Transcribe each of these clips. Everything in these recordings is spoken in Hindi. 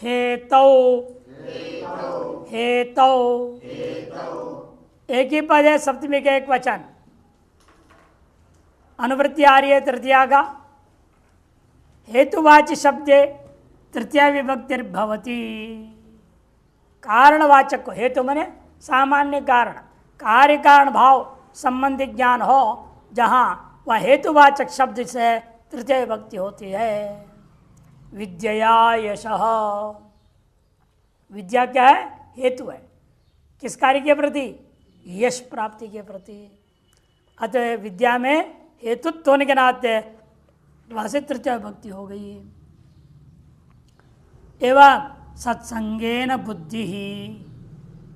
हेतौ, हेतौ, एक ही पद है, सप्तमी का एक वचन। अनुवृत्ति आ रही है तृतीया का। हेतुवाच्य शब्द तृतीया विभक्तिर्भवति। कारणवाचक को, हेतु मने सामान्य कारण, कार्य कारण भाव संबंधी ज्ञान हो जहां वह हेतुवाचक शब्द से तृतीय विभक्ति होती है। विद्या यशः, विद्या क्या है? हेतु है। किस कार्य के प्रति? यश प्राप्ति के प्रति। अतः विद्या में हेतुत्व होने के नाते वहां से तृतीय विभक्ति हो गई। एवं सत्संगेन बुद्धि ही,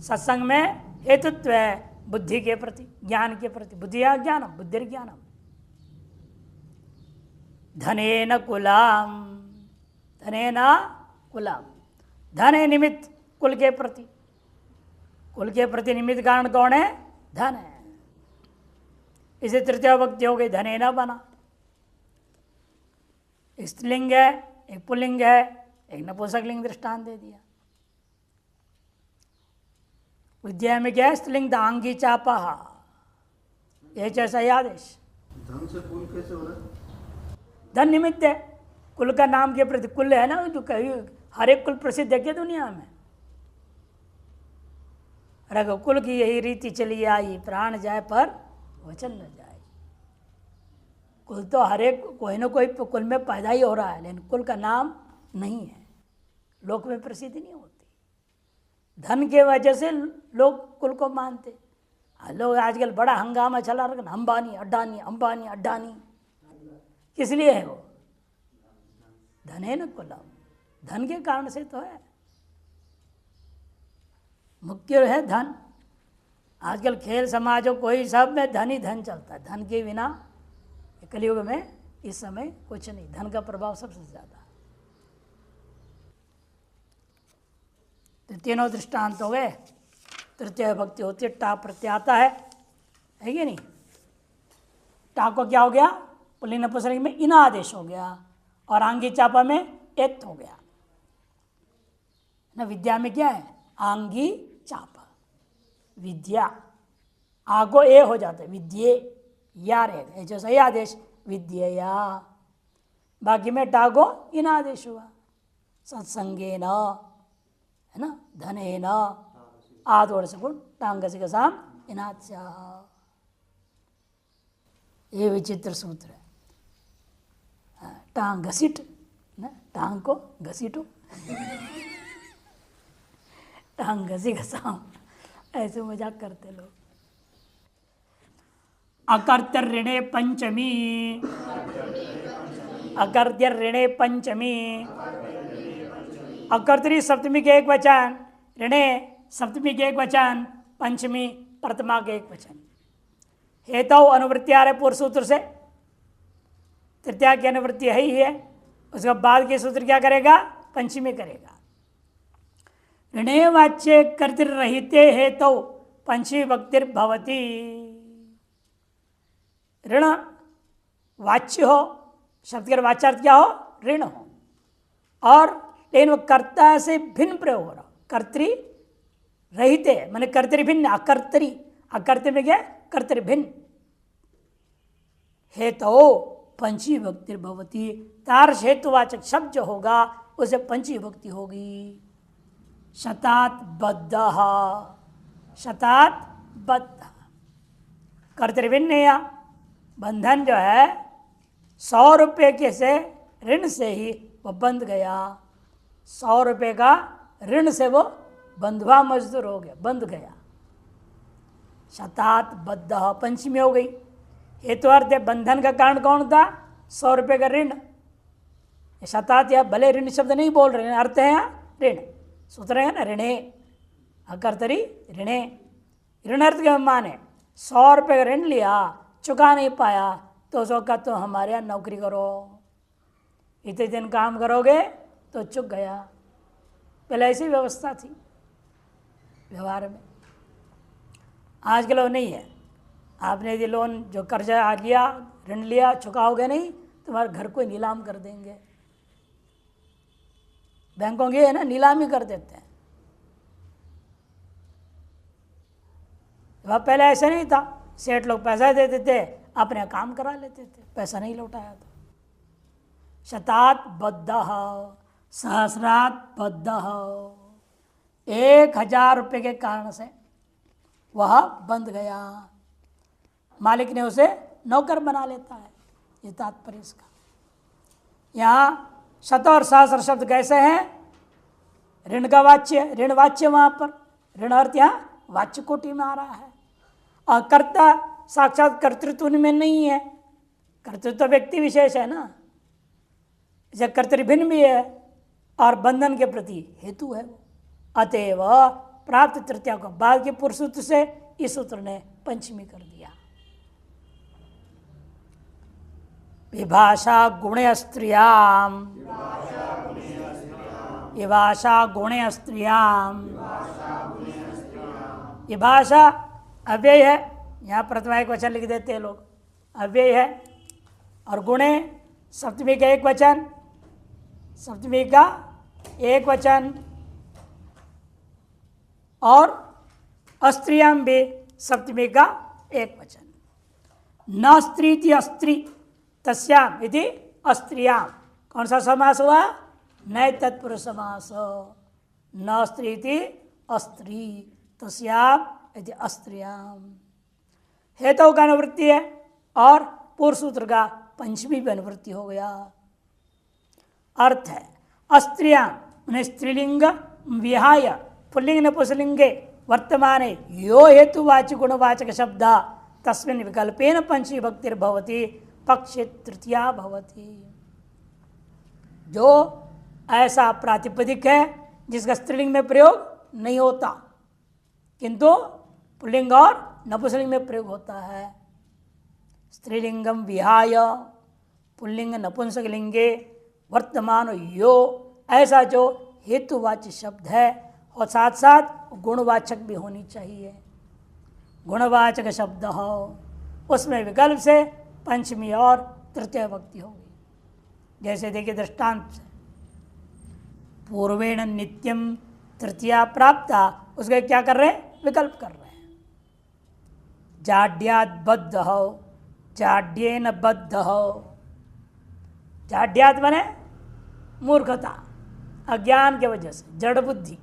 सत्संग में हेतुत्व है बुद्धि के प्रति, ज्ञान के प्रति। बुद्धि या ज्ञानम, बुद्धिर्ज्ञानम। धनेन कुलाम, धनेन कुलाम, धन है निमित्त कुल के प्रति। कुल के प्रति निमित्त कारण कौन है? धन है। इसे तृतीय विभक्ति हो गई, धनेन बना। एक स्त्रीलिंग है, एक पुल्लिंग है, एक नपुंसकलिंग दृष्टांत दे दिया। विद्या में क्या है? स्त्रीलिंग दांगी चापा, ये जैसा आदेश। धन से कुल कैसे हो रहा है? धन निमित्त है, कुल का नाम के प्रति। कुल है ना, तो कहीं हर एक कुल प्रसिद्ध है क्या दुनिया में? रघुकुल की यही रीति चली आई, प्राण जाए पर वचन न जाए। कुल तो हर एक कोई ना कोई कुल में पैदा ही हो रहा है, लेकिन कुल का नाम नहीं है, लोक में प्रसिद्धि नहीं होती। धन के वजह से लोग कुल को मानते। लोग आजकल बड़ा हंगामा चला रखा, अंबानी अड्डानी, अंबानी अड्डानी। किस लिए है वो? धन है ना कुलम, धन के कारण से तो है। मुख्य है धन। आजकल खेल समाजों कोई सब में धन ही धन चलता है। धन के बिना कलयुग में इस समय कुछ नहीं। धन का प्रभाव सबसे ज्यादा। तो तीनों दृष्टांत हो गए। तृतीय विभक्ति होती है, टा प्रत्यय आता है कि नहीं? टा को क्या हो गया? पुल्लिंग नपुंसकलिंग में इना आदेश हो गया, और आंगी चापा में एत हो गया ना। विद्या में क्या है? आंगी चापा, विद्या। आगो ए हो जाता है, विद्ये या रहेगा, जैसा ये आदेश विद्यया। बाकी में टागो इन आदेश हुआ। सत्संगे न, है ना, धने न, आदोड़ सगुण टांग से साम इनाच्या। ये विचित्र सूत्र है। टांग घसीट ना, टांग को घसीटो, टांग घसी घसाम, ऐसे मजाक करते लोग। अकर्त्य ऋणे पंचमी, अकर्त्य ऋणे पंचमी। अकर्तरी सप्तमी के एक वचन, ऋणे सप्तमी के एक वचन, पंचमी प्रथमा के एक वचन। हेतु अनुवृत्ति आ रहे पूर्व सूत्र से, तृतीया की अनुवृत्ति है ही है। उसके बाद के सूत्र क्या करेगा? पंचमी करेगा। ऋणे वाच्य कर्तृरहिते हेतु पंचमी विभक्तिर्भवति। ऋण वाच्य हो, शब्द का वाच्यार्थ क्या हो? ऋण हो, और लेकिन वो कर्ता से भिन्न प्रयोग हो रहा। कर्तृ रहते माने कर्तृ भिन्न, अकर्तरी, अकर्तृ में क्या? कर्तृ भिन्न। हेतु पंचमी विभक्ति भवती। तार्श हेतुवाचक शब्द जो होगा उसे पंचमी विभक्ति होगी। शतात बद्ध, शतात बद्ध, कर्तृ भिन्न या बंधन जो है 100 रुपये के से ऋण से ही वो बंध गया। 100 रुपये का ऋण से वो बंधुआ मजदूर हो गया, बंध गया। शतात बद्ध पंचमी हो गई। हेतु अर्थ बंधन का कारण कौन था? 100 रुपये का ऋण। शतात या भले ऋण शब्द नहीं बोल रहे हैं, अर्थ है ऋण। सूत्र है ना, ऋणे अकर्तरी ऋणे। ऋण अर्थ के माने 100 रुपये का ऋण लिया, चुका नहीं पाया, तो उसको कहा तो हमारे यहाँ नौकरी करो, इतने दिन काम करोगे तो चुक गया। पहले ऐसी व्यवस्था थी व्यवहार में। आज के लोग नहीं है। आपने यदि लोन जो कर्जा आ लिया, ऋण लिया, चुकाओगे नहीं, तुम्हारे घर को नीलाम कर देंगे। बैंकों की है ना, नीलामी कर देते हैं। वह पहले ऐसे नहीं था, सेठ लोग पैसा देते थे, अपने काम करा लेते थे, पैसा नहीं लौटाया तो। शतात बद्ध सहस्रात बद्ध, 1000 रुपये के कारण से वह बंद गया, मालिक ने उसे नौकर बना लेता है। ये तात्पर्य इसका। यहाँ शत और सहस्र शब्द कैसे हैं? ऋण का वाच्य, ऋण वाच्य वहाँ पर, ऋण अर्थ यहाँ वाच्य कोटि में आ रहा है। और कर्ता साक्षात कर्तृत्व में नहीं है, कर्तृत्व व्यक्ति विशेष है ना, इसे कर्तृभिन्न भी है और बंधन के प्रति हेतु है वो। अतएव प्राप्त तृतीया को बाद के पुरुष सूत्र से इस सूत्र ने पंचमी कर दिया। विभाषा गुणे स्त्रियाम, विभाषा गुणे स्त्रियाम, विभाषा अव्यय है, यहाँ प्रथमा एक वचन लिख देते हैं लोग, अव्यय है। और गुणे सप्तमी का एक वचन, सप्तमी का एक वचन, और अस्त्रियाम भी सप्तमी का एक वचन। न स्त्री थी अस्त्री तस्याम यदि अस्त्रियाम, कौन सा समास हुआ? नए तत्पुरुष समास। न स्त्री थी अस्त्री तस्याम यदि अस्त्रियाम, हेतु का अनुवृत्ति है और पूर्व सूत्र का पंचमी भी अनुवृत्ति हो गया। अर्थ है अस्त्रियाम स्त्रीलिंग विहाय पुल्लिंग नपुंसकलिंगे वर्तमाने यो हेतुवाचक गुणवाचक शब्द तस्मिन् विकल्पेन पंचमी भक्तिर्भवति पक्षे तृतीया भवति। जो ऐसा प्रातिपदिक है जिसका स्त्रीलिंग में प्रयोग नहीं होता किंतु पुल्लिंग और नपुंसकलिंग में प्रयोग होता है। स्त्रीलिंगम विहाय पुल्लिंग नपुंसकलिंगे वर्तमान यो, ऐसा जो हेतुवाचक शब्द है और साथ साथ गुणवाचक भी होनी चाहिए। गुणवाचक शब्द हो उसमें विकल्प से पंचमी और तृतीय भक्ति होगी। जैसे देखिए दृष्टांत से, पूर्वेण नित्यम तृतीया प्राप्ता, उसके क्या कर रहे हैं? विकल्प कर रहे हैं। जाड्यात बद्ध हो, जाड्येन बद्ध हो। जाड्यात माने मूर्खता, अज्ञान के वजह से, जड़ बुद्धि,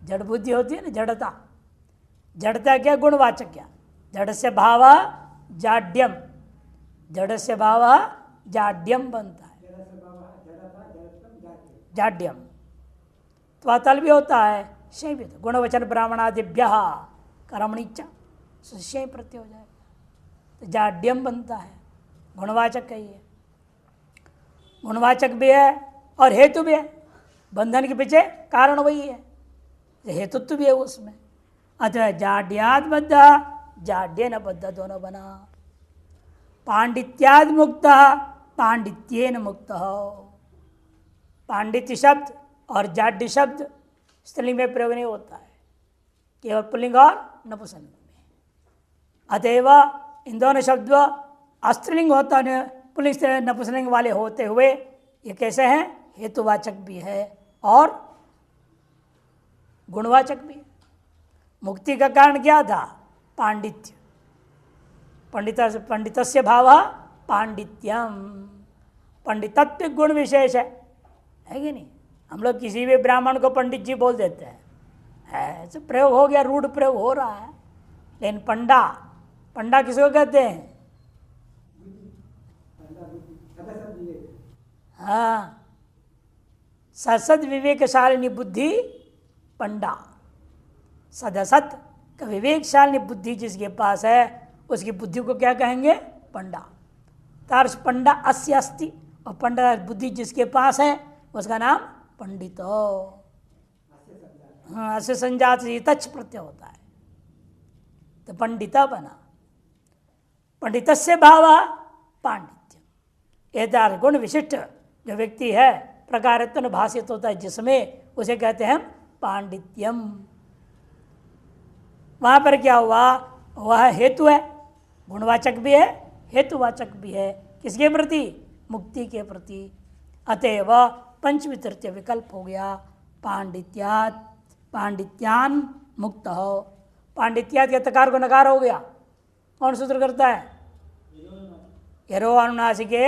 जड़ बुद्धि होती है ना, जड़ता। जड़ता क्या? गुणवाचक क्या? जड़ से भाव जाड्यम, जड़ से भाव जाड्यम बनता है, जाड्यम। तो अतल भी होता है, शय भी। गुणवचन ब्राह्मणादिभ्य कर्मणिचा, शय प्रत्यय हो जाएगा, तो जाड्यम बनता है, गुणवाचक का ही है। गुणवाचक भी है और हेतु भी है, बंधन के पीछे कारण वही है, हेतुत्व भी है उसमें। अतः जाड्याद बद्ध जाड्येन बद्ध दोनों बना। पांडित्याद मुक्त पांडित्येन मुक्त हो। पांडित्य शब्द और जाड्य शब्द स्त्रीलिंग में प्रयोग नहीं होता है, केवल पुल्लिंग और नपुंसकलिंग में। अतएव इन दोनों शब्द अस्त्रीलिंग होता है, पुल्लिंग नपुंसकलिंग वाले होते हुए ये कैसे हैं? हेतुवाचक भी है और गुणवाचक भी है। मुक्ति का कारण क्या था? पांडित्य। पंडितस्य भाव पांडित्यम, पंडितत्व गुण विशेष है कि नहीं? हम लोग किसी भी ब्राह्मण को पंडित जी बोल देते हैं, ऐसे प्रयोग हो गया, रूढ़ प्रयोग हो रहा है। लेकिन पंडा, पंडा किसको कहते हैं? हाँ, ससद विवेकशालिनी बुद्धि पंडा। सदसत का विवेकशालिनी बुद्धि जिसके पास है उसकी बुद्धि को क्या कहेंगे? पंडा। तार्श पंडा अस्य अस्ति, और पंडा बुद्धि जिसके पास है उसका नाम पंडित हो। हाँ, अस्य संजात से तच प्रत्यय होता है, तो पंडिता बना। पंडितस्य भाव पांडित्य। एतार गुण विशिष्ट जो व्यक्ति है प्रकारत्व भाषित होता है जिसमें, उसे कहते हैं पांडित्यम। वहाँ पर क्या हुआ? वह हेतु है, गुणवाचक भी है, हेतुवाचक भी है। किसके प्रति? मुक्ति के प्रति। अतएव पंचमी तृतीय विकल्प हो गया। पांडित्यात पांडित्यान मुक्त हो। पांडित्यात के तकार को नकार हो गया। कौन सूत्र करता है? यरो अनुनासिके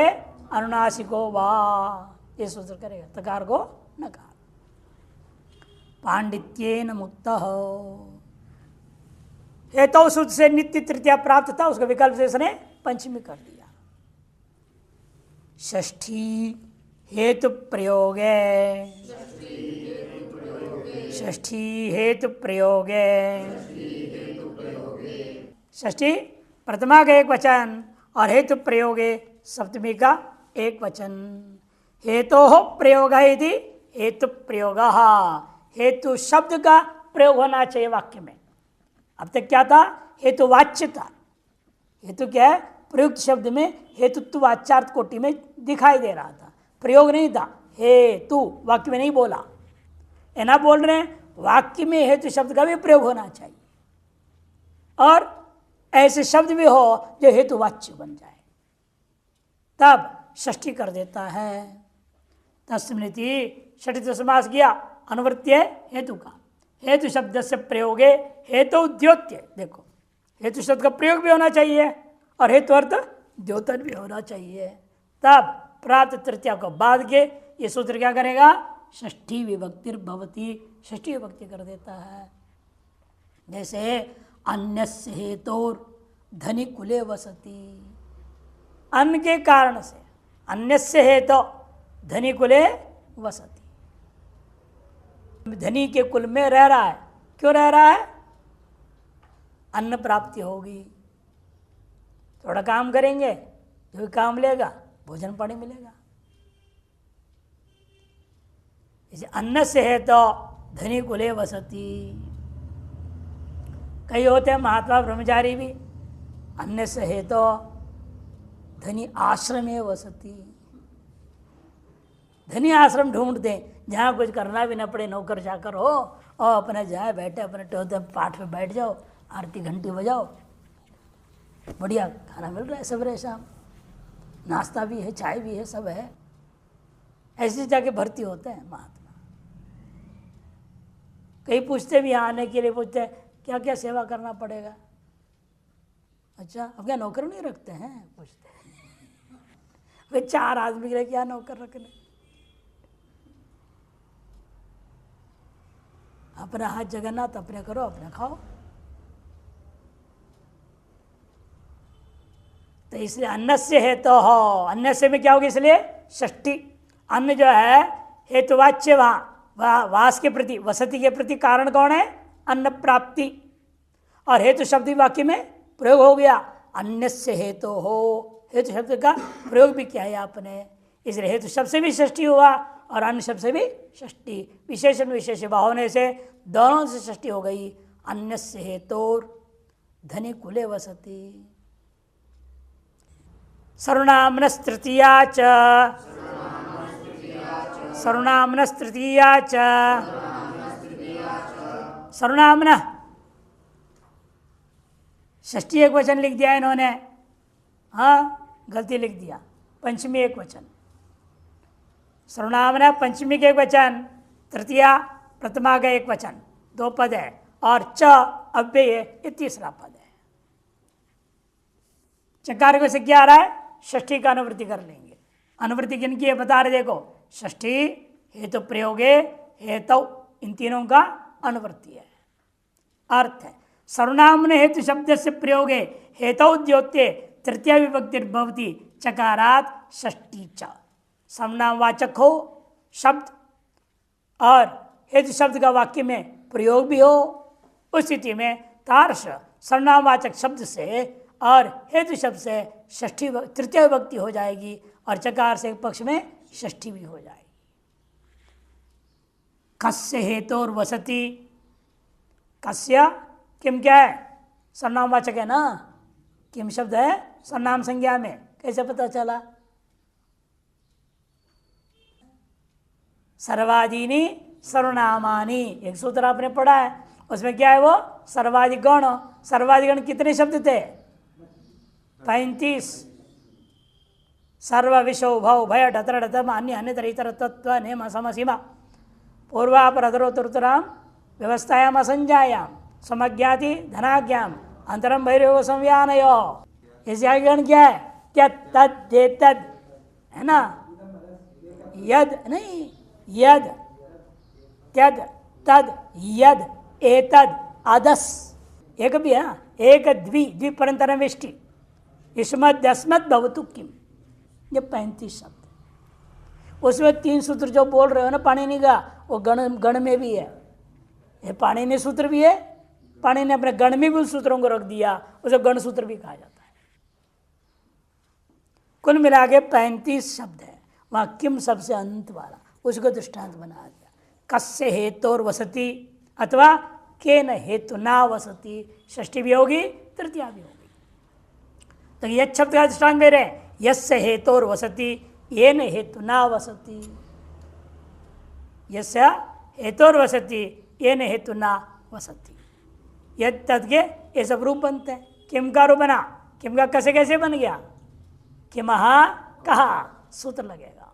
अनुनासिको वा, ये सूत्र करेगा, तकार को नकार। पांडित्येन मुक्त हो। हेतु सूत्र से नित्य तृतीया प्राप्त था, उसका विकल्प से इसने पंचमी कर दिया। षष्ठी हेतु प्रयोगे, षष्ठी हेतु प्रयोगे, षष्ठी प्रथमा का एक वचन और हेतु प्रयोगे सप्तमी का एक वचन। हेतु प्रयोग यदि हेतु प्रयोग, हेतु शब्द का प्रयोग होना चाहिए वाक्य में। अब तक क्या था? हेतुवाच्य था। हेतु क्या है? प्रयुक्त शब्द में हेतुत्व वाच्यार्थ कोटि में दिखाई दे रहा था, प्रयोग नहीं था। हेतु वाक्य में नहीं बोला, है ना? बोल रहे हैं वाक्य में हेतु शब्द का भी प्रयोग होना चाहिए और ऐसे शब्द भी हो जो हेतुवाच्य बन जाए, तब षष्ठी कर देता है। तस्मृति षष्ठी समास किया अनुवृत्ति हेतु का। हेतु शब्द से प्रयोगे हेतु द्योत्य, देखो हेतु शब्द का प्रयोग भी होना चाहिए और हेतु अर्थ द्योतन भी होना चाहिए, तब प्राप्त तृतीया को बाद के ये सूत्र क्या करेगा? षष्ठी विभक्तिर भवति, षष्ठी विभक्ति कर देता है। जैसे अन्यस्य हेतोर धनी कुले वसति, अन्न के कारण से अन्यस्य हेतु धनी कुले वसति, धनी के कुल में रह रहा है। क्यों रह रहा है? अन्न प्राप्ति होगी, थोड़ा काम करेंगे जो भी काम लेगा भोजन पानी मिलेगा। इसे अन्न से है तो धनी कुले वसति। कई होते हैं महात्मा ब्रह्मचारी भी, अन्न से है तो धनी आश्रमे वसति। धनी आश्रम ढूंढते हैं जहाँ कुछ करना भी ना पड़े, नौकर चाकर हो और अपने जाए बैठे अपने टहलते पाठ पे बैठ जाओ, आरती घंटी बजाओ, बढ़िया खाना मिल रहा है सवेरे शाम, नाश्ता भी है, चाय भी है, सब है। ऐसे जाके भर्ती होते हैं महात्मा। कई पूछते भी यहाँ आने के लिए, पूछते हैं क्या क्या सेवा करना पड़ेगा। अच्छा अब क्या नौकर नहीं रखते हैं? पूछते हैं वे 4 आदमी के लिए क्या नौकर रखने? अपना हाथ जगन्नाथ अपने करो, अपने खाओ। तो इसलिए अन्न से हेतु हो, अन्न से में क्या होगी? इसलिए षष्ठी। अन्न जो है हेतुवाच्य, वहाँ वास के प्रति, वसति के प्रति कारण कौन है? अन्न प्राप्ति। और हेतु शब्द वाक्य में प्रयोग हो गया, अन्य से हेतु हो, हेतु शब्द का प्रयोग भी किया है आपने, इसलिए हेतु शब्द से भी षष्ठी हुआ और अन्य शब्द से भी षष्ठी। विशेषण विशेष भाव होने से दोनों से षष्ठी हो गई। अन्य से हेतोर धनी कुले वसति। सर्वनामनस्तृतीया च, सर्वनामनस्तृतीया च, सर्वनामन षष्ठी एक वचन लिख दिया इन्होंने, हाँ गलती लिख दिया, पंचमी एक वचन। सर्वनामन पंचमी के एक वचन, तृतीया प्रथमा का एक वचन, 2 पद है, और च अव्यय ये तीसरा पद है। चकार को से क्या आ रहा है? षष्ठी का अनुवृत्ति कर लेंगे। अनुवृत्ति किन की है बता रहे, देखो षष्ठी हेतु प्रयोगे हेतु, इन तीनों का अनुवृत्ति है। अर्थ है सर्वनाम हेतु शब्द से प्रयोगे हेतु द्योत्य तृतीय विभक्तिर्भवति चकारात षष्ठी च। सर्वनामवाचक हो शब्द और हेतु शब्द का वाक्य में प्रयोग भी हो, उस स्थिति में तार्श सर्वनामवाचक शब्द से और हेतु शब्द से षष्ठी तृतीय विभक्ति हो जाएगी और चकार से एक पक्ष में षष्ठी भी हो जाएगी। कस्य हेतुर वसति, कस्य किम क्या है? सर्वनामवाचक है ना, किम शब्द है सर्वनाम संज्ञा में, कैसे पता चला? सर्वादीनी सर्वनामानी एक सूत्र आपने पढ़ा है, उसमें क्या है वो? सर्वाधिगण। सर्वाधिगण कितने शब्द थे? 35। सर्व विषो भव भय डतर डतम अन्य अन्यतर इतर तत्व नेम समसीमा पूर्वापरतरोत्तरां व्यवस्थायाम असंजायाम समज्ञाति धनाज्ञाम अंतरम भैरव संव्यानयो। इसे आगे क्या है? क्या तद दे तद है ना, यद नहीं, यद त्यद तद यद एतद अदस, एक भी है ना, एक द्वि द्विपरंतरम वेष्टि युष्मद् अस्मद् भवतु किम, ये 35 शब्द। उसमें 3 सूत्र जो बोल रहे हो ना पाणिनि का, वो गण में भी है, ये पाणिनि सूत्र भी है, पाणिनि ने अपने गण में भी उस सूत्रों को रख दिया, उसे गण सूत्र भी कहा जाता है। कुल मिला के 35 शब्द है, वहाँ किम सबसे अंत वाला, उसको दृष्टांत बना दिया। कस्य हेतोर वसति अथवा केन हेतु ना वसति, षष्ठी भी होगी तृतीया भी होगी। तो यह शब्द का दृष्टांत दे रहे, यस्य हेतोर वसति येन हेतु ना वसति, यस्य हेतोर वसति येन हेतु ना वसति, यद तद के ये सब रूप बनते हैं। किम का रूप बना, किम का कैसे कैसे बन गया, किमहा कहा सूत्र लगेगा,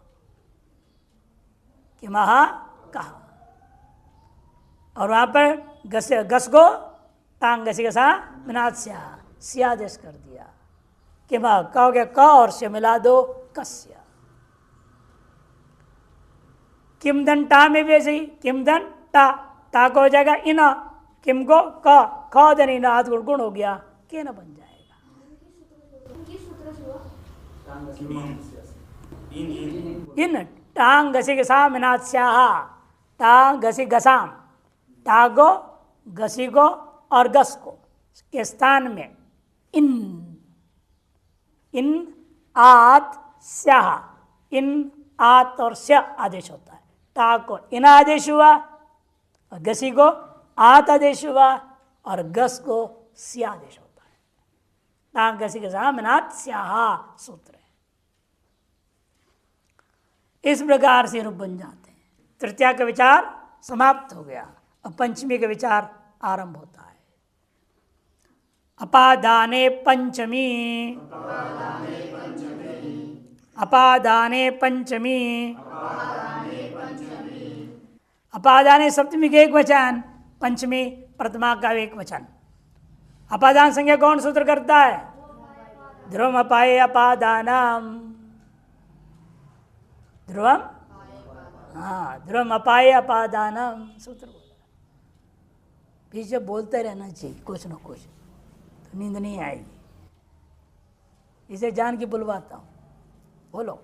किमहा कहा, और वहां पर गस को टांग गसी गसा मिनाद स्या आदेश कर दिया। किमा कहोगे क और से मिला दो कस्य। किम दन टा में भी ऐसे ही, किम दन टा को हो जाएगा इना, किम को क दन इना आध गुण हो गया, के न बन जाएगा। इन टांग घसी घसा मिनाद स्याहा, टांग घसी घसाम, टागो घसी को और गस को के स्थान में इन आत स्याह, इन आत और स्या आदेश होता है। टा को इन आदेश हुआ और घसी को आत आदेश हुआ और गस को स्या आदेश होता है। टांग घसी घसा मिनाद स्याहा सूत्र है। इस प्रकार से रूप बन जाते हैं। तृतीया का विचार समाप्त हो गया, अब पंचमी का विचार आरंभ होता है। अपादाने पंचमी, अपादाने पंचमी, अपादाने सप्तमी का एक वचन, पंचमी प्रथमा का एक वचन। अपादान संज्ञा कौन सूत्र करता है? ध्रुवम अपाये अपादानम, ध्रुवम, हाँ ध्रुवम अपाये अपादानम सूत्र बोला। पीछे बोलते रहना चाहिए कुछ न कुछ, तो नींद नहीं आएगी। इसे जान के बुलवाता हूँ, बोलो।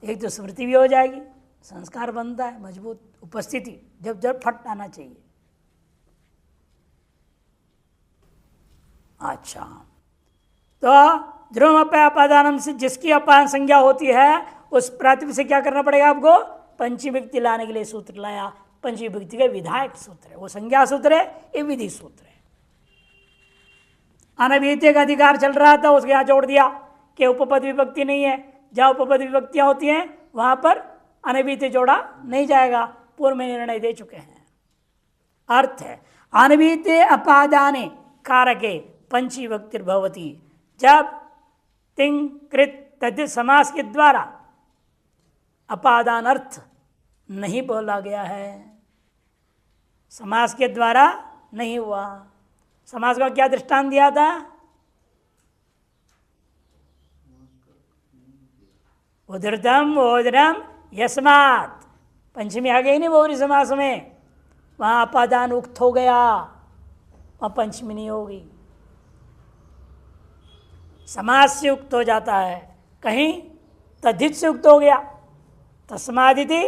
एक तो स्मृति भी हो जाएगी, संस्कार बनता है, मजबूत उपस्थिति, जब जब फट आना चाहिए। अच्छा, तो ध्रुवम अपाय अपादानम से जिसकी अपादान संज्ञा होती है, उस प्रातिपदिक से क्या करना पड़ेगा आपको? पंचमी विभक्ति लाने के लिए सूत्र लाया। पंचमी विभक्ति का विधायक सूत्र है, वो संज्ञा सूत्र है, ये विधि सूत्र है। अनभिहित का अधिकार चल रहा था, उसके यहाँ जोड़ दिया कि उपपद विभक्ति नहीं है। जहाँ उपपद विभक्तियां होती हैं वहां पर अनभिहित जोड़ा नहीं जाएगा, पूर्व में निर्णय दे चुके हैं। अर्थ है अनभिहित अपादाने कारके पंचमी विभक्ति भवति। जब तिंग कृत तद्धित समास के द्वारा अपादान अर्थ नहीं बोला गया है, समास के द्वारा नहीं हुआ। समास का क्या दृष्टांत दिया था? उद्धृतम ओदरम यस्मात्, पंचमी आ गई नहीं बहुरी समास में, वहां अपादान उक्त हो गया, वहां पंचमी नहीं होगी। समास से उक्त हो जाता है, कहीं तद्धित से उक्त हो गया, तस्मादिति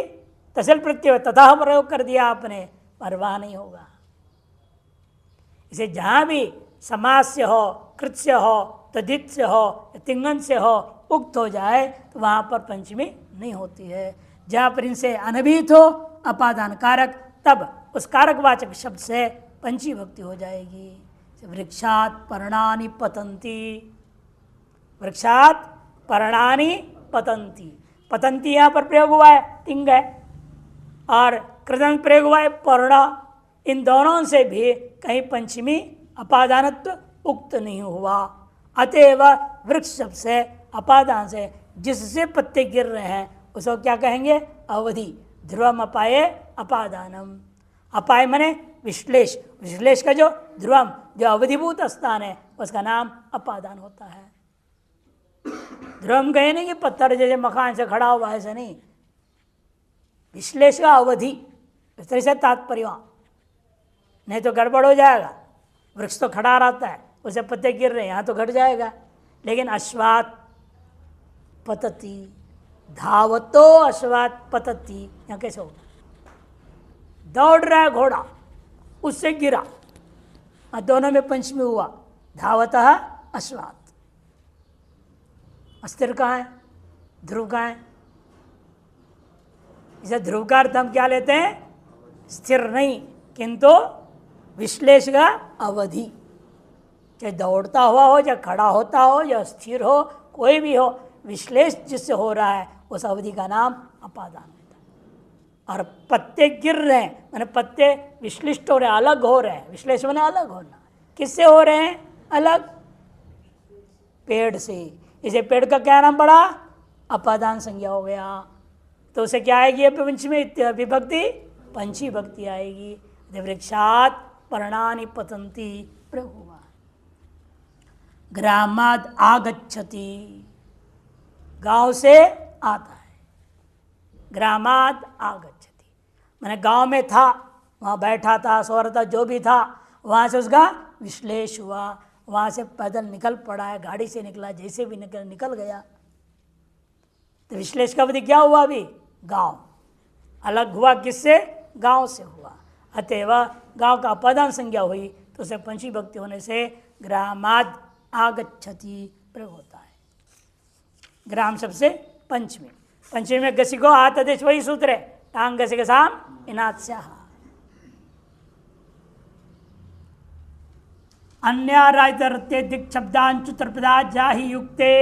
तसल प्रत्यय तथा प्रयोग कर दिया आपने, पर वह नहीं होगा। इसे जहाँ भी समास से हो, कृत से हो, तद्धित से हो, तिंगन से हो, उक्त हो जाए तो वहाँ पर पंचमी नहीं होती है। जहाँ पर इनसे अनभिहित हो अपादान कारक, तब उस कारकवाचक शब्द से पंचमी विभक्ति हो जाएगी। वृक्षात् पर्णानि पतन्ति, वृक्षात् पर्णानि पतन्ति, पतन्ति यहाँ पर प्रयोग हुआ है, तिंग है, और कृदंत प्रयोग हुआ है पर्ण। इन दोनों से भी कहीं पंचमी अपादानत्व उक्त नहीं हुआ। अतएव वृक्ष शब्द से अपादान से जिससे पत्ते गिर रहे हैं उसको क्या कहेंगे? अवधि। ध्रुवम अपाये अपादानम। अपाय मने विश्लेष, विश्लेष का जो ध्रुवम जो अवधिभूत स्थान है उसका नाम अपादान होता है। ध्रुवम कहे नहीं कि पत्थर जैसे मकान से खड़ा हुआ ऐसा नहीं, विश्लेष का अवधि, इस तरह से तात्पर्य, नहीं तो गड़बड़ हो जाएगा। वृक्ष तो खड़ा रहता है, उसे पत्ते गिर रहे हैं, यहाँ तो घट जाएगा। लेकिन अश्वात पतति, धावतो अश्वात पतति, यहाँ कैसे होगा? दौड़ रहा है घोड़ा, उससे गिरा, और दोनों में पंचमी हुआ, धावतः अश्वात। अस्थिर कहाँ है? ध्रुव कहाँ है? इसे ध्रुव का अर्थ हम क्या लेते हैं? स्थिर नहीं, किंतु विश्लेष का अवधि। चाहे दौड़ता हुआ हो, चाहे खड़ा होता हो, या स्थिर हो, कोई भी हो, विश्लेष जिससे हो रहा है उस अवधि का नाम अपादान होता है। और पत्ते गिर रहे हैं मैंने पत्ते विश्लिष्ट हो रहे हैं, अलग हो रहे हैं। विश्लेष मैंने अलग होना। किससे हो रहे हैं? अलग, पेड़ से। इसे पेड़ का क्या नाम पड़ा? अपादान संज्ञा हो गया। तो उसे क्या आएगी? पंचमी विभक्ति, पंची भक्ति आएगी। वृक्षात पर्णानि पतंती प्रभुवा। ग्रामाद आगच्छति, गांव से आता है। ग्रामाद आगच्छति मैंने गांव में था, वहाँ बैठा था, सो रहा था, जो भी था, वहाँ से उसका विश्लेष हुआ। वहाँ से पैदल निकल पड़ा है, गाड़ी से निकला, जैसे भी निकल गया। तो विश्लेष का अवधि क्या हुआ? अभी गांव अलग हुआ, किससे? गांव से हुआ। अतएव गांव का अपादान संज्ञा हुई, तो उसे पंची भक्ति होने से ग्रामाद आगच्छति प्रयोग होता है। ग्राम शब्द से पंचमी, पंचमी में गसिको आत आदेश वही सूत्र है, टांग गसिक साम इनात्स्याः। अन्यारायतरते दिक् शब्दांचुतरपदा जाहि युक्ते,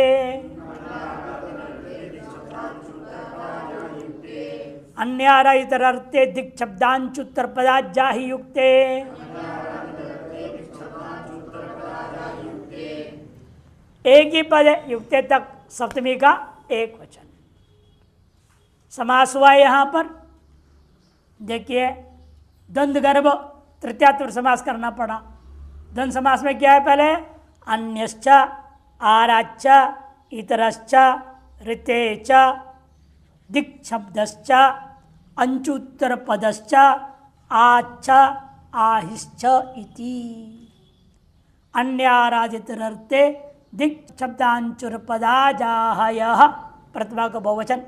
अन्यारायतरते दिक् शब्दांचुतरपदा जाहि युक्ते। एक ही पद है, युक्ते तक सप्तमी का एक वचन। समास हुआ है यहाँ पर, देखिए द्वंद्व गर्भ तृतीयात्वर समास करना पड़ा। द्वंद्व समास में क्या है? पहले अन्यश्च, आराच्च, इतरश्च, ऋते च, दिक् शब्दश्च, अंचुत्तर पदश्च, आच्च, आहिश्च इति। अन्याराधितरर्थे दिक् शब्दांचुर पदाजाहयः प्रतिभा का बहुवचन।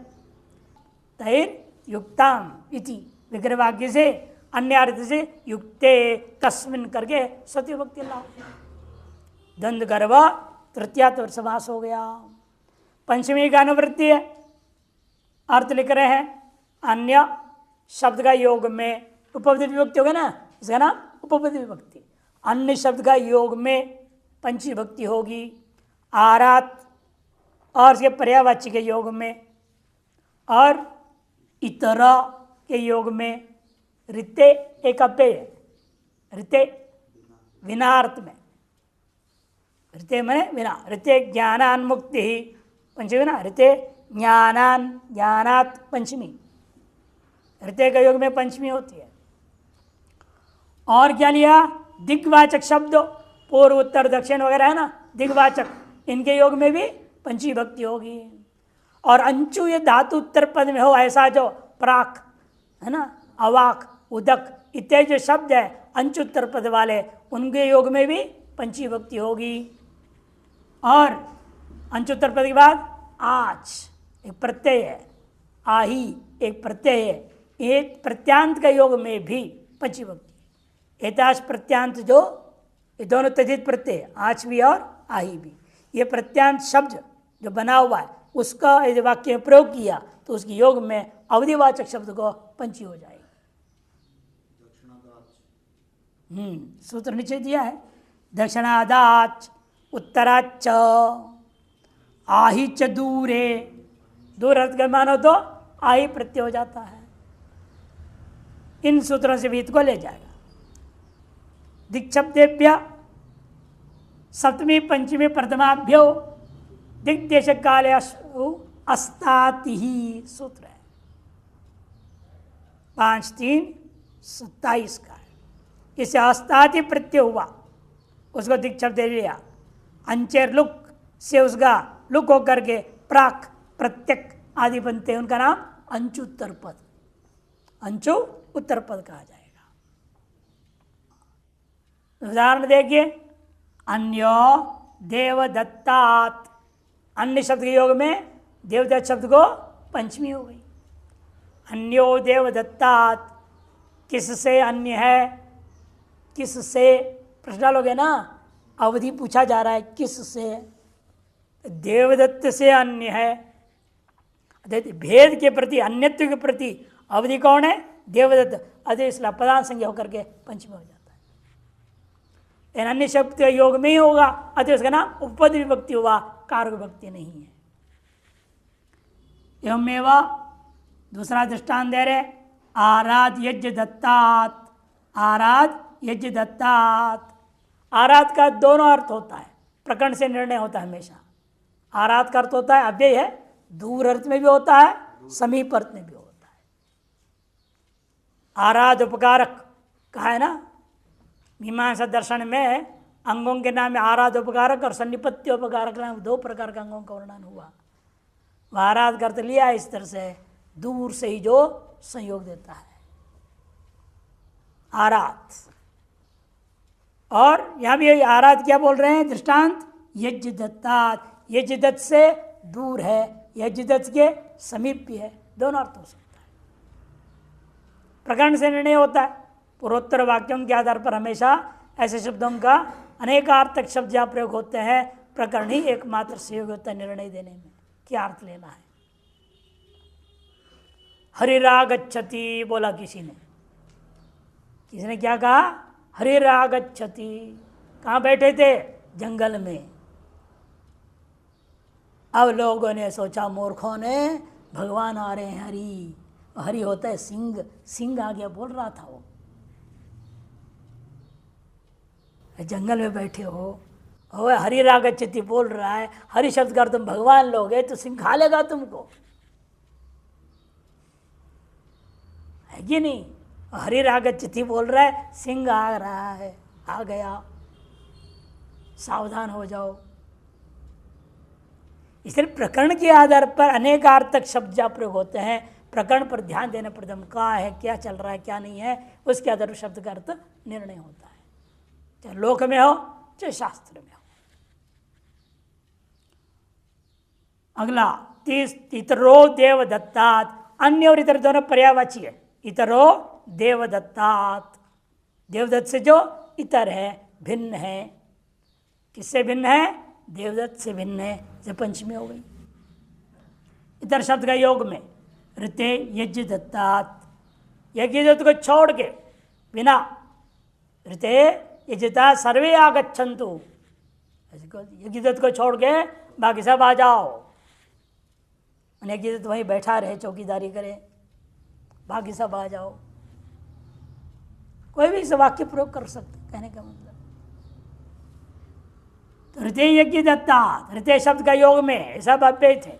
तैर युक्ताम इति विग्रह वाक्य से अन्य अर्थ से युक्ते तस्मिन करके सत्य भक्ति लाओ। द्वंद्व गर्भ तृतीयात्वर समास हो गया। पंचमी का अनुवृत्ति है, अर्थ लिख रहे हैं अन्य शब्द का योग में उपपद विभक्ति होगा ना, इसका नाम उपपद विभक्ति। अन्य शब्द का योग में पंची भक्ति होगी। आरात और इसके पर्यायवाची के योग में, और इतरा के योग में। ऋते एक अव्यय है, ऋते विना अर्थ में, ऋते मने विना। ऋते ज्ञानान मुक्ति ही पंचमी ना, ऋते ज्ञानान ज्ञानात पंचमी, ऋते का योग में पंचमी होती है। और क्या लिया? दिग्वाचक शब्द, पूर्व उत्तर दक्षिण वगैरह है ना, दिग्वाचक, इनके योग में भी पंची भक्ति होगी। और अंचु ये धातु उत्तर पद में हो, ऐसा जो प्राक है ना, अवाक, उदक इत्यादि जो शब्द है अंचु उत्तर पद वाले, उनके योग में भी पंची भक्ति होगी। और अंचु उत्तर पद के बाद आच एक प्रत्यय है, आही एक प्रत्यय है, एक प्रत्यांत का योग में भी पंची भक्ति। एताश प्रत्यांत जो ये दोनों तद्धित प्रत्यय, आच भी और आही भी, ये प्रत्यांत शब्द जो बना हुआ है उसका यदि वाक्य में प्रयोग किया तो उसके योग में अवधिवाचक शब्द को पंची हो जाएगी। सूत्र नीचे दिया है, दक्षिणादाच उत्तराच आही च दूरे, दूर अर्थ का मानो तो आही प्रत्यय हो जाता है। इन सूत्रों से भी को ले जाएगा। दिक्शब्देभ्य सप्तमी पंचमी प्रथमाभ्यो दिग्देश काले अस्ताति ही सूत्र है। 5 3 27 का है। इसे अस्ताति प्रत्यय हुआ, उसको दिक् शब्द दे लिया। अंचेर लुक से उसका लुक होकर के प्राक प्रत्यक आदि बनते हैं, उनका नाम अंचु उत्तर पद, अंचु उत्तर पद कहा जाएगा। उदाहरण देखिए, अन्यो देवदत्तात्, अन्य शब्द के योग में देवदत्त शब्द को पंचमी हो गई। अन्यो देवदत्तात्, किससे अन्य है, किससे प्रश्न डालोगे ना, अवधि पूछा जा रहा है किससे, देवदत्त से अन्य है। भेद के प्रति, अन्यत्व के प्रति अवधि कौन है, देवदत्त, अतः इसलिए पदांत संज्ञा होकर के पंचमी हो जाता है। अन्य शब्द के योग में ही होगा, अतः उसका नाम उपपद विभक्ति हुआ, कारक विभक्ति नहीं है। एवं एवं दूसरा दृष्टांत दे रहे, आराध यज्ञ दत्तात्, आराध यज्ञ दत्तात्। आराध का दोनों अर्थ होता है, प्रकरण से निर्णय होता है हमेशा। आराध का अर्थ होता है अव्यय है, दूर अर्थ में भी होता है, समीप अर्थ में भी होता है। आराध उपकारक कहा है ना, मीमांसा दर्शन में अंगों के नाम में आराध उपकारक और सन्निपत्य उपकारक नाम 2 प्रकार के अंगों का वर्णन हुआ। वह आराध का अर्थ लिया इस तरह से, दूर से ही जो संयोग देता है, आराध। और यहां भी आराध क्या बोल रहे हैं, दृष्टांत यज्ञ दत्तात्, यज्ञ दत्त से दूर है, यज्ञ दत्त के समीप भी है, दोनों अर्थ हो सकता है। प्रकरण से निर्णय होता है। पूर्वोत्तर वाक्यों के आधार पर हमेशा ऐसे शब्दों का अनेकार्थक शब्द जहाँ प्रयोग होते हैं, प्रकरण ही एकमात्र सहयोग होता है निर्णय देने में क्या अर्थ लेना है। हरिरागच्छति बोला किसी ने क्या कहा, हरिरागच्छति। कहाँ बैठे थे, जंगल में। अब लोगों ने सोचा, मूर्खों ने, भगवान आ रहे हैं, हरि, हरि होता है सिंह, सिंह आ गया बोल रहा था वो। जंगल में बैठे हो और हरि रागच्छति बोल रहा है, हरि शब्द का तुम भगवान लोगे तो सिंह खा लेगा तुमको, है कि नहीं। हरि रागच्छति बोल रहा है, सिंह आ रहा है, आ गया, सावधान हो जाओ। इसलिए प्रकरण के आधार पर अनेकार्थक शब्द जहाँ प्रयोग होते हैं, प्रकरण पर ध्यान देने पर दम कहाँ है, क्या चल रहा है, क्या नहीं है, उसके आधार पर शब्द का अर्थ निर्णय होता है, चाहे लोक में हो चाहे शास्त्र में हो। अगला 30, इतरो देवदत्तात्, अन्य और इतर दोनों पर्यायवाची है। इतरो देवदत्तात्, देवदत्त से जो इतर है, भिन्न है। किससे भिन्न है, देवदत्त से भिन्न है, जब पंचमी हो गई। इतर शब्द का योग में ऋते यज्ञ दत्तात्, यज्ञ दत्त को छोड़ के बिना, ऋते यज्ञता सर्वे आगच्छन्तु, यज्ञ दत्त को छोड़ के बाकी सब आ जाओ। यज्ञ दत्त वहीं बैठा रहे, चौकीदारी करे, बाकी सब आ जाओ। कोई भी इस वाक्य प्रयोग कर सकते, कहने का मतलब। तो ऋते यज्ञ दत्तात्, ऋते शब्द का योग में सब अव्यय थे।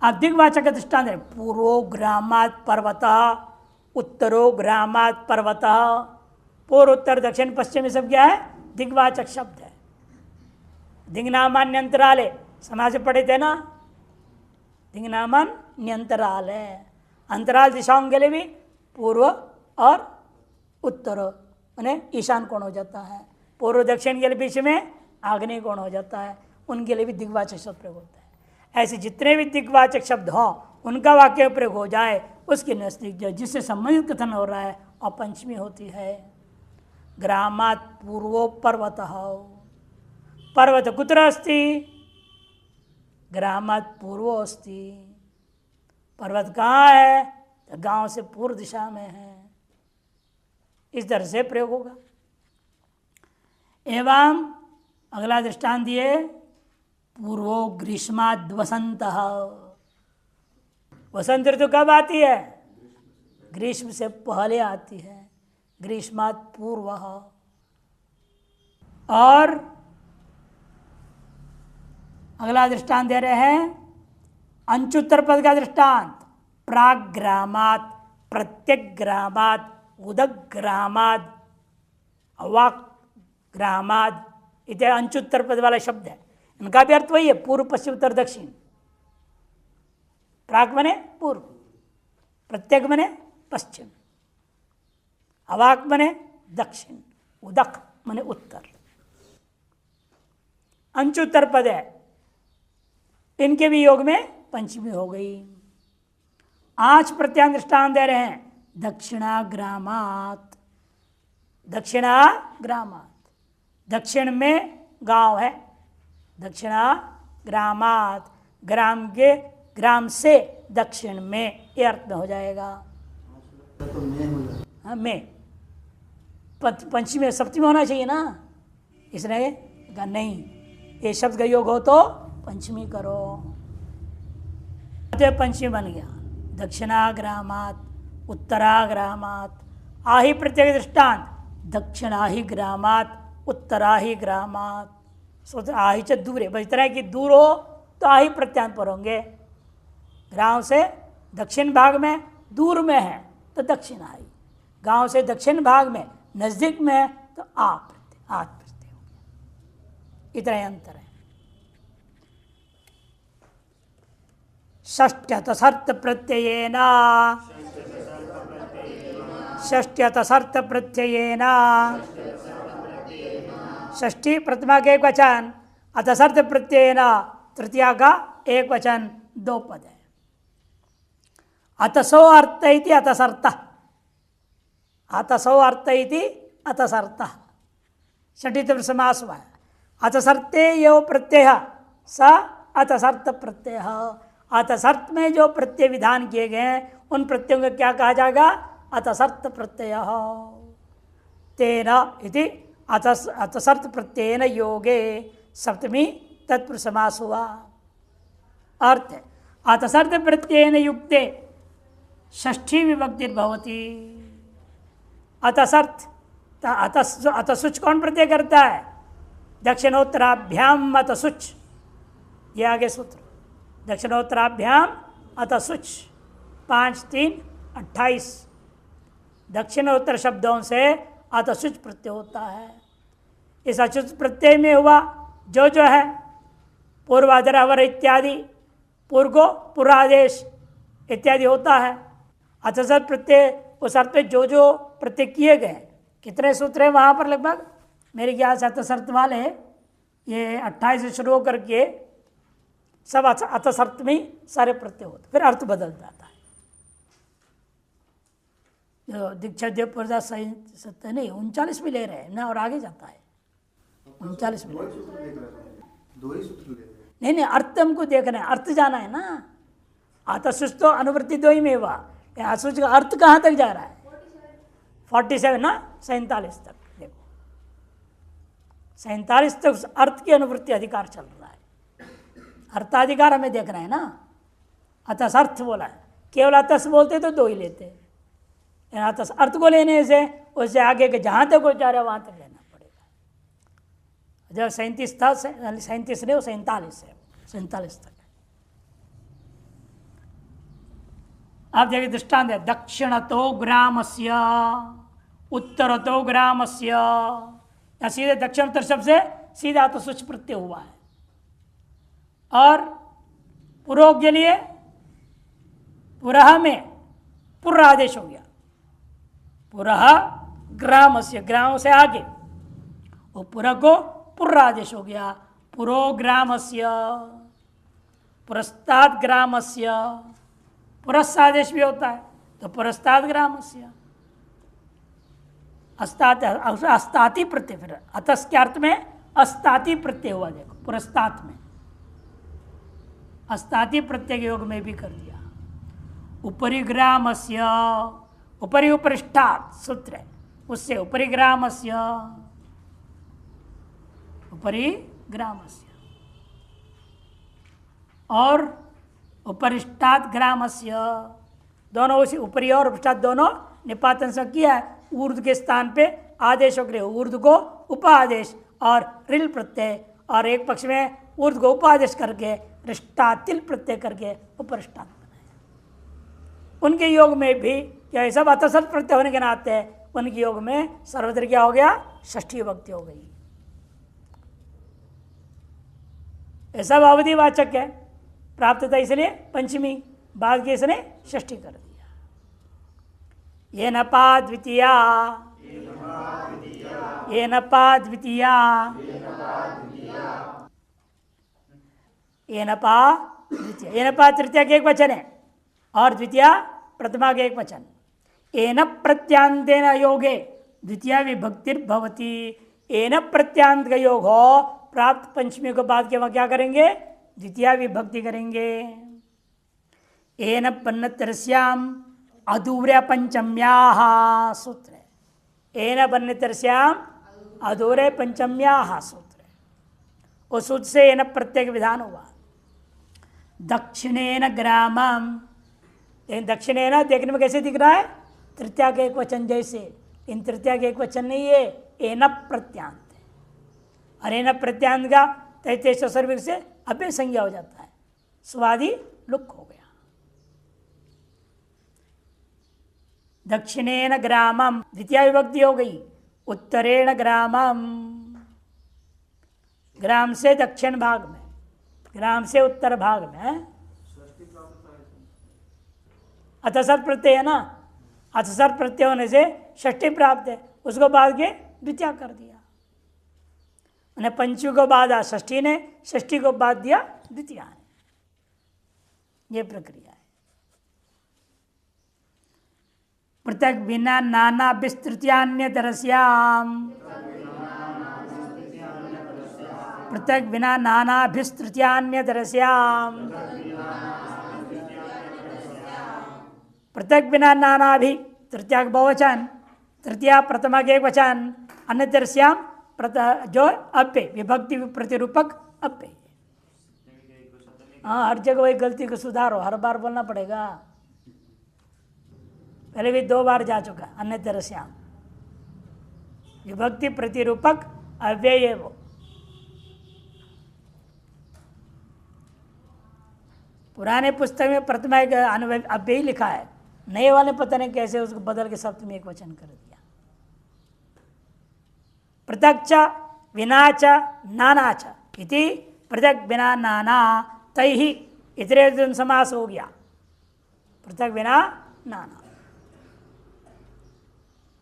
अब दिग्वाचक दृष्टांत है, पूर्वो ग्रामात् पर्वतः, उत्तरो ग्रामात् पर्वतः। पूर्व उत्तर दक्षिण पश्चिम में सब क्या है, दिग्वाचक शब्द है। दिग्नामान न्यंतराले समाज से पढ़े थे ना, दिग्नामान न्यंतराल है। अंतराल दिशाओं के लिए भी पूर्व और उत्तर यानी ईशान कोण हो जाता है। पूर्व दक्षिण के लिए बीच में आग्नेय कोण हो जाता है, उनके लिए भी दिग्वाचक शब्द प्रयोग होता है। ऐसे जितने भी दिग्वाचक शब्द हों उनका वाक्य प्रयोग हो जाए, उसके नजदीक जिससे संबंधित कथन हो रहा है और पंचमी होती है। ग्रामात् पूर्वो पर्वतः, पर्वत कुत्र अस्ति, ग्रामात् पूर्वो अस्ति। पर्वत कहाँ है, तो गांव से पूर्व दिशा में है। इस तरह से प्रयोग होगा। एवं अगला दृष्टांत दिए, पूर्वो ग्रीष्माद् वसंतः। वसंत ऋतु कब आती है, ग्रीष्म से पहले आती है, ग्रीष्मात् पूर्वः। और अगला दृष्टांत दे रहे हैं अंचुत्तर पद का दृष्टांत। प्राग्रामात, प्रत्यग्रामात, उदग्रामाद, अवाग्रामाद, इत्यादि अंचुत्तर पद वाला शब्द है। इनका भी अर्थ वही है, पूर्व पश्चिम उत्तर दक्षिण। प्राग मने पूर्व, प्रत्यग मने पश्चिम, अवाक मने दक्षिण, उदक मने उत्तर। अंचुत्तर पद है, इनके भी योग में पंचमी हो गई। आंच प्रत्यान दृष्टांत दे रहे हैं दक्षिणाग्रामात। दक्षिणाग्रामात, दक्षिण में गांव है, दक्षिणाग्रामात, ग्राम से दक्षिण में, ये अर्थ में हो जाएगा। तो मैं हो जाए। हाँ में, पंचमी सप्तमी होना चाहिए ना, इसने कहा नहीं, ये शब्द का योग हो तो पंचमी करो, तो पंचमी बन गया। दक्षिणाग्रामात, उत्तराग्रामात, आही प्रत्येक दृष्टांत दक्षिणाही ग्रामात, उत्तराही ग्रामात। सोच आही से दूर है, बस इतना है कि दूर हो तो आही प्रत्यांत पर होंगे। गांव से दक्षिण भाग में दूर में है तो दक्षिण आई, गांव से दक्षिण भाग में नजदीक में है तो आ प्रत्यय, आज प्रत्यय हो गया। इतना ही अंतर है। षष्ट्यतसर्त प्रत्ययेन, षष्ट्यतसर्त प्रत्ययेन, षष्ठी प्रथमा का एक वचन, अतसर्त प्रत्ययेन तृतीया का एक वचन, दो पद है। अतसो अर्थ इति अतसर्त, अतसो अर्थ इति अतसर्त, षष्ठी समास हुआ है। अतसर्ते यो प्रत्यय स अतसर्त प्रत्यय। अतसर्त में जो प्रत्यय विधान किए गए हैं उन प्रत्ययों को क्या कहा जाएगा? अतसर्त प्रत्यय। तेन इति अतसर्त प्रत्ययन योगे, सप्तमी तत्पुरुष समास हुआ। अर्थ है अतसर्त प्रत्ययन युक्ते षष्ठी विभक्ति भवति। अतसर्त, अतसुच कौन प्रत्यय करता है? दक्षिणोत्तराभ्याम अतसुच, ये आगे सूत्र, दक्षिणोत्तराभ्याम अतसुच, 5 3 28 दक्षिणोत्तर शब्दों से अतसुच प्रत्यय होता है। इस अचुच प्रत्यय में हुआ जो है पूर्वाधर अवर इत्यादि, पूर्व को पूर्वादेश इत्यादि होता है। अतसर्त प्रत्यय उस अर्थ में जो प्रत्यय किए गए, कितने सूत्र हैं वहाँ पर? लगभग मेरे ख्याल से अतसर्त वाले ये 28 से शुरू होकर के सब अतसर्त में सारे प्रत्यय होते, फिर अर्थ बदल जाता है। जो दीक्षा देव प्रजा सत्य नहीं 39 में ले रहे हैं ना, और आगे जाता है 39 में। दो ही सूत्र ले रहे हैं। नहीं, अर्थ हमको देखना है, अर्थ जाना है ना। अतसुच तो अनुवृत्ति दो ही में हुआ, अतसुच का अर्थ कहाँ तक जा रहा है? 47 ना, 47 तक। देखो 47 तक अर्थ की अनुवृत्ति अधिकार चल रहा है, अर्थाधिकार हमें देखना है ना। अतस अर्थ बोला है, केवल अतस बोलते तो दो ही लेते, अतस अर्थ को लेने से उससे आगे के जहाँ तक हो जा रहा है वहाँ तक लेना पड़ेगा। जब 37 था, 37 नहीं, वो 47 है, 47 तक। आप देखिए दृष्टांत है, दक्षिणतो ग्रामस्य उत्तरतो ग्रामस्य, या सीधे दक्षिण उत्तर शब्द से सीधा तो सुच प्रत्यय हुआ है। और पूर्व के लिए पुरः में पुर आदेश हो गया, पुरः ग्रामस्य, ग्राम से आगे, और पुरः को पुर आदेश हो गया, पुरो ग्रामस्य, पुरस्ताद ग्रामस्य, पुरस्तादेश भी होता है तो पुरस्ताद ग्रामस्य। अस्ताति प्रत्यय, फिर अतस के अर्थ में अस्ताति प्रत्यय हुआ। देखो पुरस्तात में अस्ताति प्रत्यय के योग में भी कर दिया। उपरि ग्रामस्य, उपरि उपरिष्ठात् सूत्र है, उससे उपरि ग्रामस्य, उपरि ग्रामस्य, और उपरिष्ठात् ग्रामस्य, दोनों उसी ऊपरी और उपरिष्ठात् दोनों निपातन से किया है। ऊर्ध्व के स्थान पे आदेशों के लिए ऊर्ध्व को उपादेश और रिल प्रत्यय, और एक पक्ष में ऊर्ध को उपादेश करके रिष्टा तिल प्रत्यय करके उपरिष्टांत बनाए। उनके योग में भी क्या ये सब अतसत प्रत्यय होने के नाते उनके योग में सर्वत्र क्या हो गया, षष्ठी विभक्ति हो गई। ये सब अवधिवाचक है, प्राप्त था इसलिए पंचमी, बाद के इसने षष्ठी कर दिया। ये न पा द्वितीया, ये न पा द्वितीया, ये न पा द्वितीय, ये न पा तृतीया के एक वचन है और द्वितीया प्रथमा के एक वचन। एन प्रत्यांतेन योगे द्वितीया विभक्तिर्भवति। एन प्रत्यांत का योग हो प्राप्त पंचमी को बाद के वहां क्या करेंगे, द्वितीया विभक्ति करेंगे। एन बन्नतरस्याम अधूर्य पंचम्याः सूत्र है। एन बन्नतरस्याम अधूर्य पंचम्याः सूत्र है। उस सूत्र से एन प्रत्येक विधान हुआ। दक्षिणेन ग्रामम, दक्षिणेन देखने में कैसे दिख रहा है, तृतीया के एक वचन जैसे, इन तृतीया के एक वचन नहीं है, एन प्रत्यांत है। और एन प्रत्यांत का तैतेश सर्विक से अभ्य संज्ञा हो जाता है, स्वादि लुक हो गया। दक्षिणेन ग्रामम द्वितीय विभक्ति हो गई। उत्तरेण ग्रामम, ग्राम से दक्षिण भाग में, ग्राम से उत्तर भाग में। अतसर प्रत्यय है ना, अतसर प्रत्यय होने से षष्ठी प्राप्त है, उसको बाद के द्वितीय कर दिया। उन्हें पंचमी को बाद आ षष्ठी ने, षष्ठी को बाद दिया द्वितीय ने। यह प्रक्रिया है। पृथक बिना नाना विस्तृत्यान्य तरस्याम, पृथक बिना नाना विस्तृत्यान्य तरस्याम, पृथक बिना नाना भी तृतीया का बहुवचन, तृतीया प्रथमा के एक वचन, अन्य तरस्याम जो अप्य विभक्ति प्रतिरूपक अप्य। हाँ, हर जगह वही गलती को सुधारो, हर बार बोलना पड़ेगा। पहले भी 2 बार जा चुका। अन्य तरस्याम विभक्ति प्रतिरूपक अव्यय है वो। पुराने पुस्तक में प्रथमा एक अव्यय लिखा है, नए वाले पता नहीं कैसे उसको बदल के सप्तमी एक वचन कर दिया। पृथक च विना च नाना च इति पृथक बिना नाना तैहि इतरेतुन समास हो गया। पृथक बिना नाना,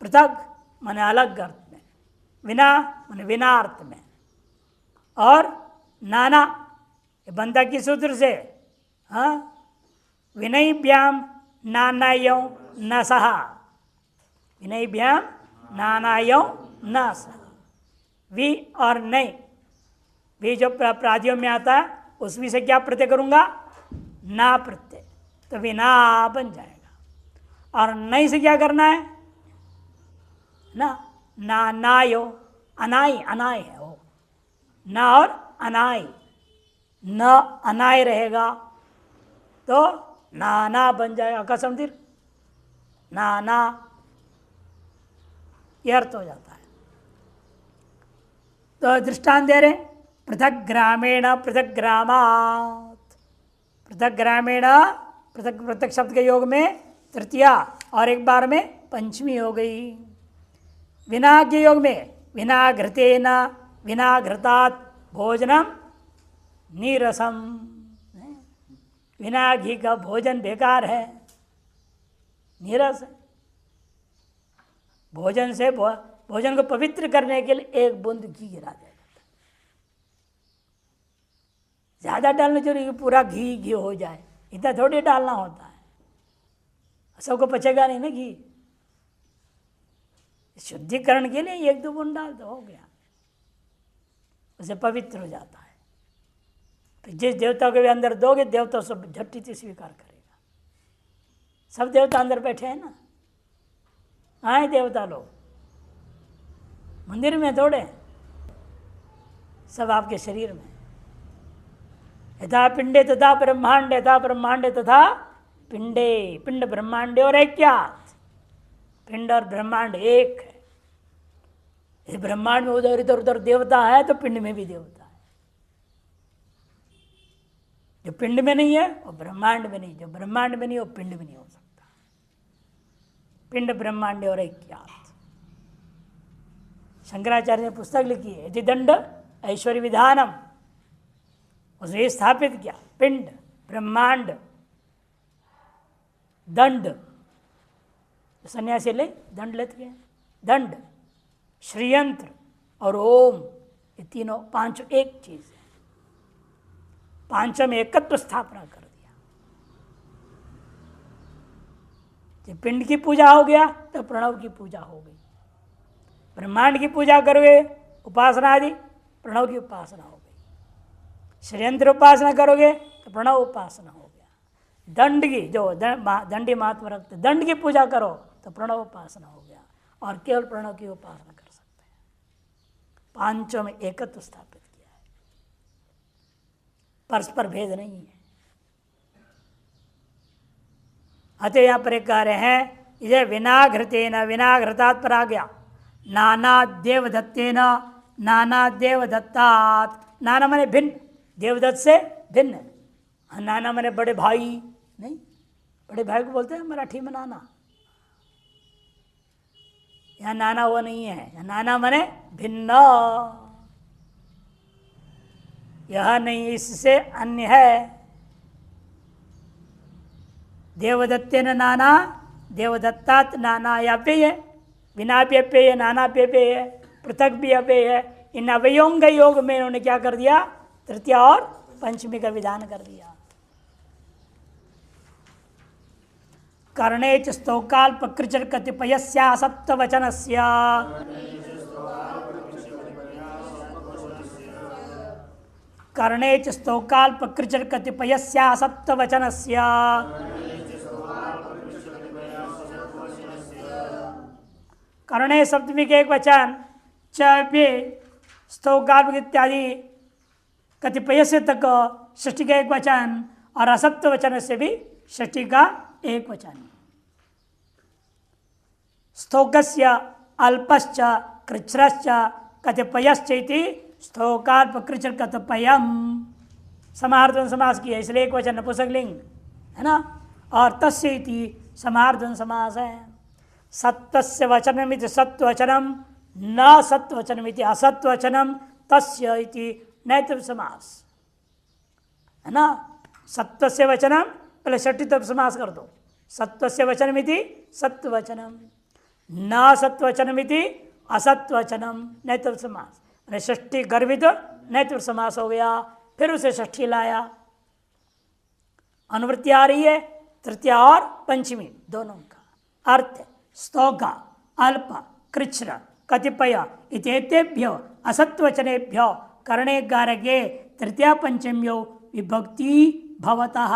पृथक माने अलग अर्थ में, विना माने विना अर्थ में, और नाना ये बनता किस सूत्र से, हाँ, विनयभ्याम नानायौ न सहा, विनयभ्याम नानायौ न सहा। वि और नहीं, वी जो प्रादियों में आता है उस वी से क्या प्रत्यय करूंगा, ना प्रत्यय, तो विना बन जाएगा। और नहीं से क्या करना है ना, ना नायो, अनाई, अनाय है वो, ना और अनाई, न अनाय रहेगा तो नाना बन जाएगा। कसम दीर्घ नाना, यह अर्थ हो जाता है। तो दृष्टांत दे रहे, पृथक ग्रामीण पृथक ग्रामात्, पृथक ग्रामीण पृथक, पृथक शब्द के योग में तृतीया और एक बार में पंचमी हो गई। विना के योग में विना घृतेन विना घृतात् भोजनम नीरसम, बिना घी का भोजन बेकार है, नीरस है। भोजन से भोजन को पवित्र करने के लिए एक बूंद घी गिरा देगा। ज्यादा डालना चाहिए, पूरा घी घी हो जाए, इतना थोड़ी डालना होता है, सबको पचेगा नहीं ना घी। शुद्धिकरण के लिए 1-2 बूंद डाल दो, हो गया, उसे पवित्र हो जाता है। जिस देवता को भी अंदर दोगे देवता सब झट्टी से स्वीकार करेगा। सब देवता अंदर बैठे हैं ना, आए देवता लोग मंदिर में थोड़े, सब आपके शरीर में। यथा पिंडे तथा ब्रह्मांड, यथा ब्रह्मांडे तथा पिंडे, पिंड ब्रह्मांडे और ऐक्यात्, पिंड और ब्रह्मांड एक है। यदि ब्रह्मांड में उधर इधर उधर देवता है तो पिंड में भी देवता है। जो पिंड में नहीं है वो ब्रह्मांड में नहीं, जो ब्रह्मांड में नहीं वो पिंड में नहीं हो सकता। पिंड ब्रह्मांड और ऐक्यात्। शंकराचार्य ने पुस्तक लिखी है यदि दंड ऐश्वर्य विधानम, उसने स्थापित किया पिंड ब्रह्मांड दंड। सन्यासी ले दंड लेते हैं, दंड श्रीयंत्र और ओम, ये तीनों पांचों एक चीज है। पांचों में एकत्व स्थापना कर दिया। जब पिंड की पूजा हो गया तो प्रणव की पूजा हो गई। ब्रह्मांड की पूजा करोगे उपासना आदि, प्रणव की उपासना हो गई। श्रीयंत्र उपासना करोगे तो प्रणव उपासना हो गया। दंड की जो दंडी महात्मा रखते दंड की पूजा करो तो प्रणव उपासना हो गया, और केवल प्रणव की उपासना कर सकते हैं। पांचों में एकत्व स्थापित किया है, परस्पर भेद नहीं है। अतः यहाँ पर कह रहे हैं इसे विनाघृतेन, विनाघृतात् पर आ गया, नाना देवदत्तेन, नाना देवदत्तात्। नाना माने भिन्न, देवदत्त से भिन्न। नाना माने बड़े भाई नहीं, बड़े भाई को बोलते हैं मराठी में नाना। यहाँ नाना वो नहीं है, यहाँ नाना माने भिन्न, यह नहीं इससे अन्य है। देवदत्तेन नाना, देवदत्तात् नाना या अव्यय, बिना भी अव्यय, नाना भी अव्यय है, पृथक भी अव्यय है। इन अवयवों के योग में इन्होंने क्या कर दिया, तृतीय और पंचमी का विधान कर दिया। कर्णे च स्तोकाल्प कृचर कतिपयस्या सप्तवचनस्या, कर्णे च स्तोकाल्प कृचर कतिपयस्या सप्तवचनस्या, कर्णे सप्तमी के एक वचन, च भी स्तोकाल्प इत्यादि कतिपय से तक षष्ठी का एक वचन, और असप्त वचन से भी षष्ठी का एक वचन। स्तोकस्य अल्पश्च कृच्छ्रश्च कतिपयश्च इति स्तोकाल्प कृच्छ्र कतिपयम। समार्धन समास किया, इसलिए एक वचन नपुंसकलिंग है ना, और तस्य इति समार्धन समास है। सत्वस्य वचनमिति सत्वचनम, न सत्वचनमिति असत्वचनम, तस्य इति नैतृ समास है ना। सत्वस्य वचनम पहले षष्ठी तब समास कर दो, सत्वस्य वचनमिति सत्वचनम, न सत्वचनमिति असत्वचनम, नैतृ समास। अरे षष्ठी गर्भित नैतृ समास हो गया, फिर उसे षष्ठी लाया। अनुवृत्ति आ रही है तृतीय और पंचमी दोनों का अर्थ। स्तोका अल्प कृच्छ्र कतिपय इतेभ्यो असत्वचनेभ्यो कर्णे गारगे तृतीय पंचम्यो विभक्ति भवतः।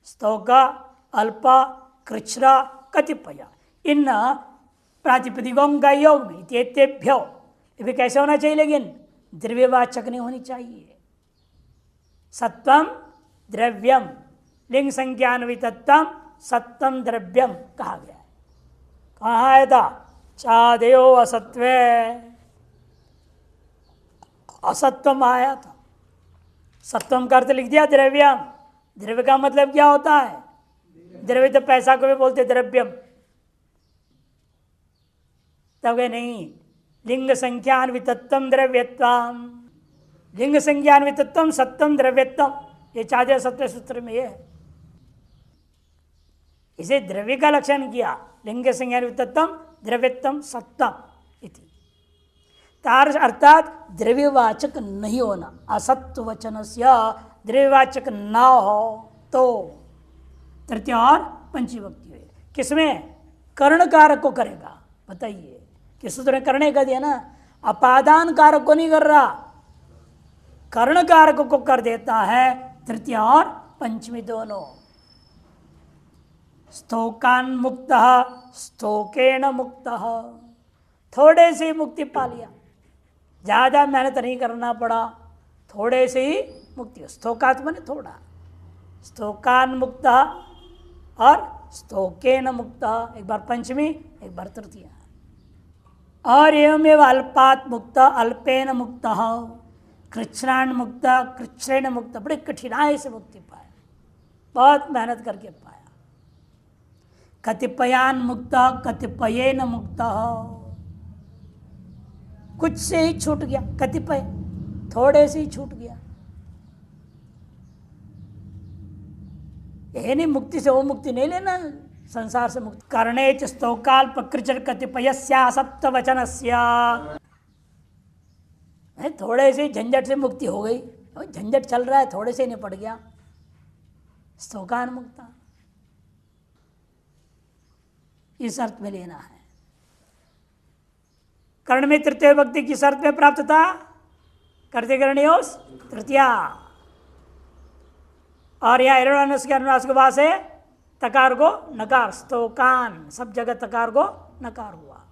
स्तोक अल्प कृच्छ्र कतिपय, इन प्रातिपदिकों का योग में इतेभ्यो, ये भी कैसे होना चाहिए, लेकिन द्रव्यवाचक नहीं होनी चाहिए। सत्वम द्रव्यम, लिंग संज्ञान्वितत्वम सत्वम द्रव्यम कहा गया है। कहाँ आया था, चादेव असत्वे, असत्वम आया था। सत्वम का अर्थ लिख दिया द्रव्यम। द्रव्य का मतलब क्या होता है, द्रव्य तो पैसा को भी बोलते द्रव्यम, तब नहीं। लिंग संख्यान्वितत्वम द्रव्यत्वम, लिंग संज्ञान्वितत्वम सत्वम द्रव्यत्वम, ये चादे सत्व सूत्र में है। इसे द्रव्य का लक्षण किया, लिंग संज्ञान्वितत्वम द्रव्यत्वम सत्वम इति। तार अर्थात द्रव्यवाचक नहीं होना, असत्व वचन से द्रव्यवाचक न हो तो तृतीय और पंचमी विभक्ति हुई। किसमें, कर्ण कारक को करेगा, बताइए किस सूत्र ने करने का दिया ना, अपादान कारक को नहीं कर रहा, कर्ण कारक को कर देता है तृतीय और पंचमी दोनों। स्तोकान मुक्त स्तोकेन मुक्त, थोड़े से ही मुक्ति पा लिया, ज्यादा मेहनत नहीं करना पड़ा, थोड़े से ही मुक्ति। स्तोकात माने थोड़ा, स्तोकान मुक्त और स्तोकेन मुक्त, एक बार पंचमी एक बार तृतीय। और एवमेव अल्पात मुक्त अल्पेन मुक्त, कृच्छ्राण मुक्त, कृच्छ्रेण मुक्त, बड़ी कठिनाई से मुक्ति पाया, बहुत मेहनत करके पाया। कतिपयान मुक्त, कतिपयेन मुक्त, कुछ से ही छूट गया, कतिपय थोड़े से ही छूट गया। यह नहीं मुक्ति से वो मुक्ति नहीं लेना, संसार से मुक्ति। कर्णे च स्तोकाल्प कृचर कतिपयस्या सप्त वचनस्या, थोड़े से झंझट से मुक्ति हो गई, झंझट चल रहा है, थोड़े से निपट गया, स्तोकान मुक्ता, इस अर्थ में लेना है। कर्ण में तृतीय भक्ति किस अर्थ में प्राप्त था? करते करणियोस तृतीया, और यहाँ एरोनानस के अनुनास के बाद से तकार को नकार, स्तोकान, सब जगह तकार को नकार हुआ।